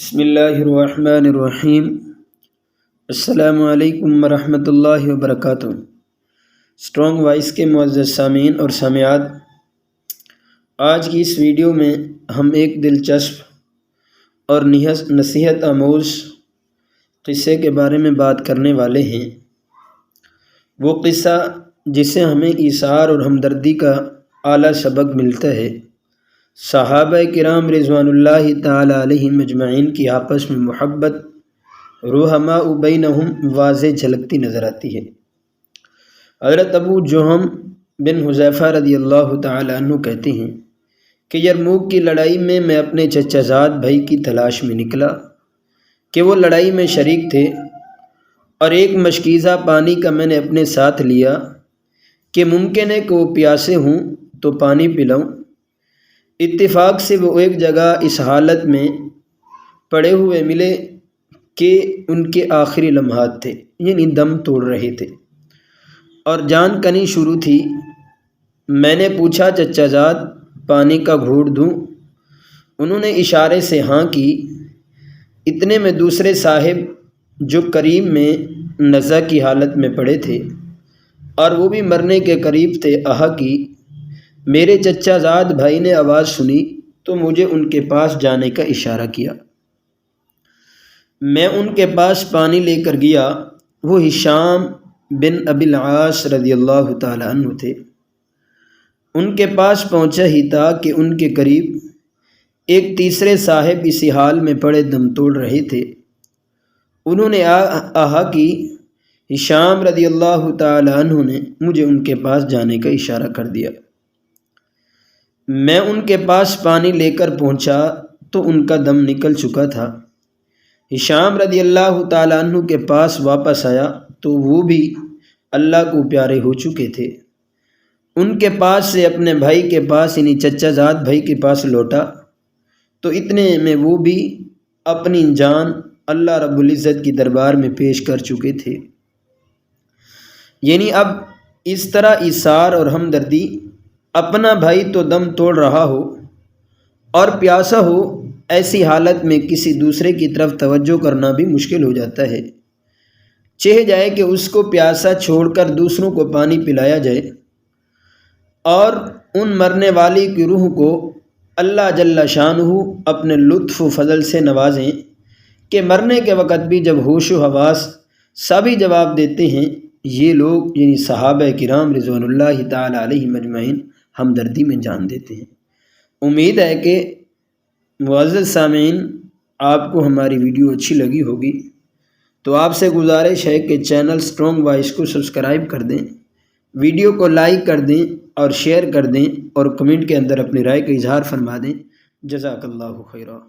بسم اللہ الرحمن الرحیم۔ السلام علیکم ورحمۃ اللہ وبرکاتہ۔ اسٹرانگ وائس کے معزز سامعین اور سامعات، آج کی اس ویڈیو میں ہم ایک دلچسپ اور نصیحت آموز قصے کے بارے میں بات کرنے والے ہیں۔ وہ قصہ جسے ہمیں ایثار اور ہمدردی کا اعلیٰ سبق ملتا ہے۔ صحابہ کرام رضوان اللہ تعالی علیہم اجمعین کی آپس میں محبت رحماء بینہم واضح جھلکتی نظر آتی ہے۔ حضرت ابو جہم بن حذیفہ رضی اللہ تعالی عنہ کہتے ہیں کہ یرموک کی لڑائی میں اپنے چچا زاد بھائی کی تلاش میں نکلا کہ وہ لڑائی میں شریک تھے، اور ایک مشکیزہ پانی کا میں نے اپنے ساتھ لیا کہ ممکن ہے کہ وہ پیاسے ہوں تو پانی پلاؤں۔ اتفاق سے وہ ایک جگہ اس حالت میں پڑے ہوئے ملے کہ ان کے آخری لمحات تھے، یعنی دم توڑ رہے تھے اور جان کنی شروع تھی۔ میں نے پوچھا، چچا زاد پانی کا گھونٹ دوں؟ انہوں نے اشارے سے ہاں کی۔ اتنے میں دوسرے صاحب جو قریب میں نزع کی حالت میں پڑے تھے اور وہ بھی مرنے کے قریب تھے، آہا کی۔ میرے چچا زاد بھائی نے آواز سنی تو مجھے ان کے پاس جانے کا اشارہ کیا۔ میں ان کے پاس پانی لے کر گیا۔ وہ ہشام بن ابی العاص رضی اللہ تعالی عنہ تھے۔ ان کے پاس پہنچا ہی تھا کہ ان کے قریب ایک تیسرے صاحب اسی حال میں پڑے دم توڑ رہے تھے۔ انہوں نے آہا کی۔ ہشام رضی اللہ تعالی عنہ نے مجھے ان کے پاس جانے کا اشارہ کر دیا۔ میں ان کے پاس پانی لے کر پہنچا تو ان کا دم نکل چکا تھا۔ ہشام رضی اللہ تعالیٰ عنہ کے پاس واپس آیا تو وہ بھی اللہ کو پیارے ہو چکے تھے۔ ان کے پاس سے اپنے بھائی کے پاس، یعنی چچا زاد بھائی کے پاس لوٹا تو اتنے میں وہ بھی اپنی جان اللہ رب العزت کی دربار میں پیش کر چکے تھے۔ یعنی اب اس طرح ایثار اور ہمدردی، اپنا بھائی تو دم توڑ رہا ہو اور پیاسا ہو، ایسی حالت میں کسی دوسرے کی طرف توجہ کرنا بھی مشکل ہو جاتا ہے۔ چاہ جائے کہ اس کو پیاسا چھوڑ کر دوسروں کو پانی پلایا جائے، اور ان مرنے والی کی روح کو اللہ جل شانہ اپنے لطف و فضل سے نوازیں کہ مرنے کے وقت بھی جب ہوش و حواس سبھی جواب دیتے ہیں، یہ لوگ یعنی صحابہ کرام رضوان اللہ تعالی علیہم اجمعین ہمدردی میں جان دیتے ہیں۔ امید ہے کہ معزز سامعین آپ کو ہماری ویڈیو اچھی لگی ہوگی، تو آپ سے گزارش ہے کہ چینل اسٹرانگ وائس کو سبسکرائب کر دیں، ویڈیو کو لائک کر دیں اور شیئر کر دیں، اور کمنٹ کے اندر اپنی رائے کا اظہار فرما دیں۔ جزاک اللہ خیرہ۔